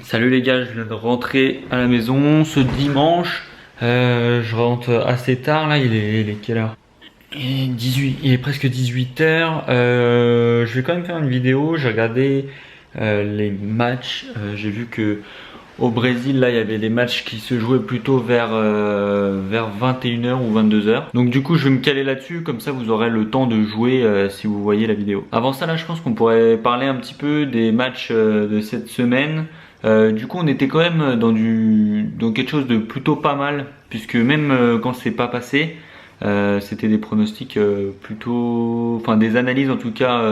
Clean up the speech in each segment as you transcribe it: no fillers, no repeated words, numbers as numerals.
Salut les gars, je viens de rentrer à la maison ce dimanche. Je rentre assez tard là, il est quelle heure? Il est presque 18h. Je vais quand même faire une vidéo. J'ai regardé les matchs. J'ai vu que au Brésil là, il y avait des matchs qui se jouaient plutôt vers 21h ou 22h. Donc du coup, je vais me caler là-dessus. Comme ça, vous aurez le temps de jouer si vous voyez la vidéo. Avant ça, là, je pense qu'on pourrait parler un petit peu des matchs de cette semaine. Du coup, on était quand même dans quelque chose de plutôt pas mal, puisque même quand c'est pas passé, c'était des pronostics plutôt, enfin des analyses en tout cas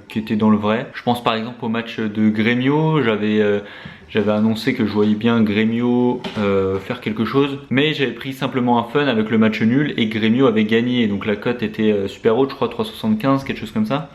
qui étaient dans le vrai. Je pense par exemple au match de Grêmio, j'avais annoncé que je voyais bien Grêmio faire quelque chose, mais j'avais pris simplement un fun avec le match nul et Grêmio avait gagné, donc la cote était super haute, je crois 3,75, quelque chose comme ça.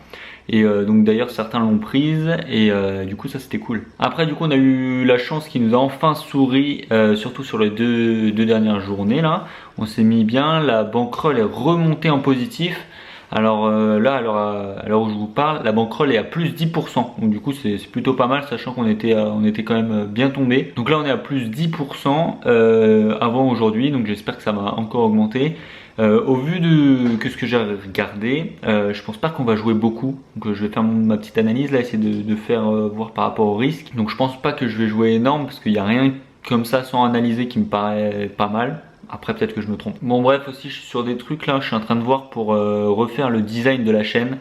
Et donc d'ailleurs certains l'ont prise et du coup ça c'était cool. Après du coup on a eu la chance qui nous a enfin souri, surtout sur les deux dernières journées là. On s'est mis bien, la bankroll est remontée en positif. Alors là à l'heure où je vous parle, la bankroll est à plus 10%. Donc du coup c'est plutôt pas mal, sachant qu'on était quand même bien tombé. Donc là on est à plus 10% avant aujourd'hui, donc j'espère que ça va encore augmenter. Au vu de ce que j'ai regardé, je pense pas qu'on va jouer beaucoup. Donc je vais faire ma petite analyse là, essayer de faire voir par rapport au risque. Donc je pense pas que je vais jouer énorme parce qu'il n'y a rien comme ça sans analyser qui me paraît pas mal. Après peut-être que je me trompe. Bon bref, aussi je suis sur des trucs là, je suis en train de voir pour refaire le design de la chaîne.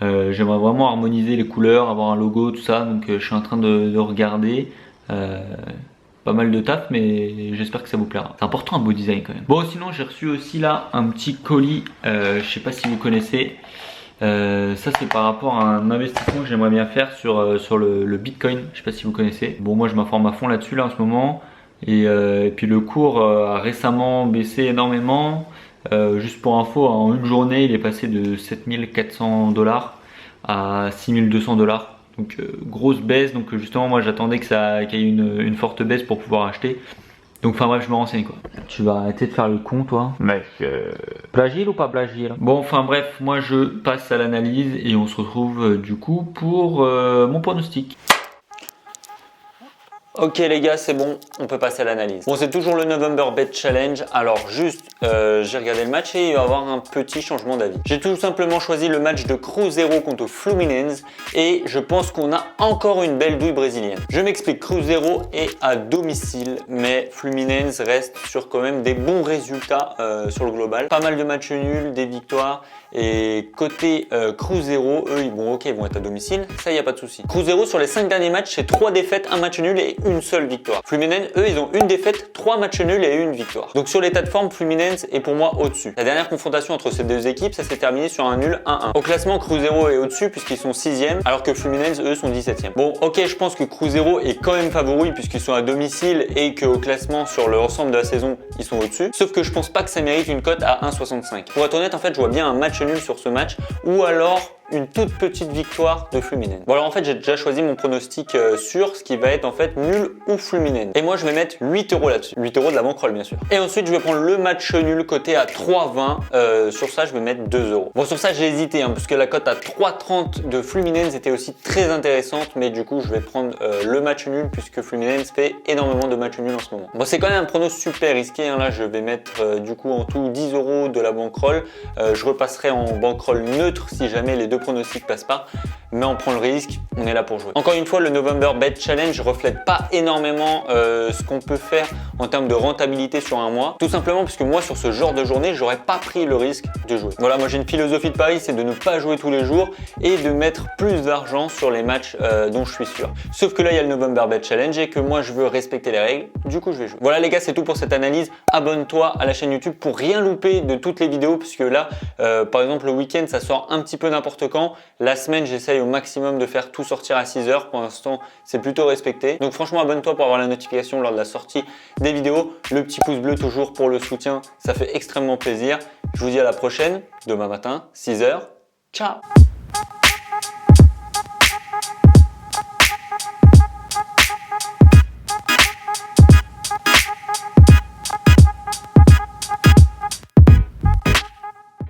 J'aimerais vraiment harmoniser les couleurs, avoir un logo, tout ça. Donc je suis en train de regarder. Pas mal de taf, mais j'espère que ça vous plaira. C'est important un beau design quand même. Bon, sinon j'ai reçu aussi là un petit colis, je sais pas si vous connaissez. Ça c'est par rapport à un investissement que j'aimerais bien faire sur le Bitcoin. Je sais pas si vous connaissez. Bon, moi je m'informe à fond là-dessus là en ce moment. Et puis le cours a récemment baissé énormément. Juste pour info, en une journée il est passé de 7400$ à 6200$. Donc grosse baisse, donc justement moi j'attendais qu'il y ait une forte baisse pour pouvoir acheter. Donc enfin bref, je me renseigne quoi. Tu vas arrêter de faire le con toi. Mec, plagile ou pas plagile? Bon enfin bref, moi je passe à l'analyse et on se retrouve du coup pour mon pronostic. Ok les gars, c'est bon, on peut passer à l'analyse. Bon, c'est toujours le November Bet Challenge. Alors juste, j'ai regardé le match et il va y avoir un petit changement d'avis. J'ai tout simplement choisi le match de Cruzeiro contre Fluminense et je pense qu'on a encore une belle douille brésilienne. Je m'explique, Cruzeiro est à domicile, mais Fluminense reste sur quand même des bons résultats sur le global. Pas mal de matchs nuls, des victoires. Et côté Cruzeiro, eux, ils vont être à domicile, ça y a pas de souci. Cruzeiro sur les 5 derniers matchs, c'est 3 défaites, 1 match nul et une seule victoire. Fluminense, eux, ils ont une défaite, 3 matchs nuls et une victoire. Donc sur l'état de forme, Fluminense est pour moi au-dessus. La dernière confrontation entre ces deux équipes, ça s'est terminé sur un nul 1-1. Au classement, Cruzeiro est au-dessus puisqu'ils sont 6e, alors que Fluminense, eux, sont 17e. Bon, ok, je pense que Cruzeiro est quand même favori puisqu'ils sont à domicile et qu'au classement, sur l'ensemble de la saison, ils sont au-dessus. Sauf que je pense pas que ça mérite une cote à 1,65. Pour être honnête, en fait, je vois bien un match nul sur ce match ou alors une toute petite victoire de Fluminense. Bon alors en fait j'ai déjà choisi mon pronostic sur ce qui va être en fait nul ou Fluminense. Et moi je vais mettre 8€ là-dessus. 8€ de la bankroll bien sûr. Et ensuite je vais prendre le match nul coté à 3,20. Sur ça je vais mettre 2€. Bon sur ça j'ai hésité parce que la cote à 3,30 de Fluminense était aussi très intéressante. Mais du coup je vais prendre le match nul puisque Fluminense fait énormément de matchs nuls en ce moment. Bon c'est quand même un pronostic super risqué. Là je vais mettre du coup en tout 10€ de la bankroll. Je repasserai en bankroll neutre si jamais les deux pronostics passent pas, mais on prend le risque, on est là pour jouer. Encore une fois, le November Bet Challenge reflète pas énormément ce qu'on peut faire en termes de rentabilité sur un mois, tout simplement parce que moi sur ce genre de journée, j'aurais pas pris le risque de jouer. Voilà, moi j'ai une philosophie de pari, c'est de ne pas jouer tous les jours et de mettre plus d'argent sur les matchs dont je suis sûr. Sauf que là, il y a le November Bet Challenge et que moi je veux respecter les règles, du coup je vais jouer. Voilà les gars, c'est tout pour cette analyse. Abonne-toi à la chaîne YouTube pour rien louper de toutes les vidéos, puisque là, par exemple le week-end, ça sort un petit peu n'importe quand. La semaine, j'essaye au maximum de faire tout sortir à 6h. Pour l'instant, c'est plutôt respecté. Donc franchement, abonne-toi pour avoir la notification lors de la sortie des vidéos. Le petit pouce bleu toujours pour le soutien, ça fait extrêmement plaisir. Je vous dis à la prochaine, demain matin, 6h. Ciao!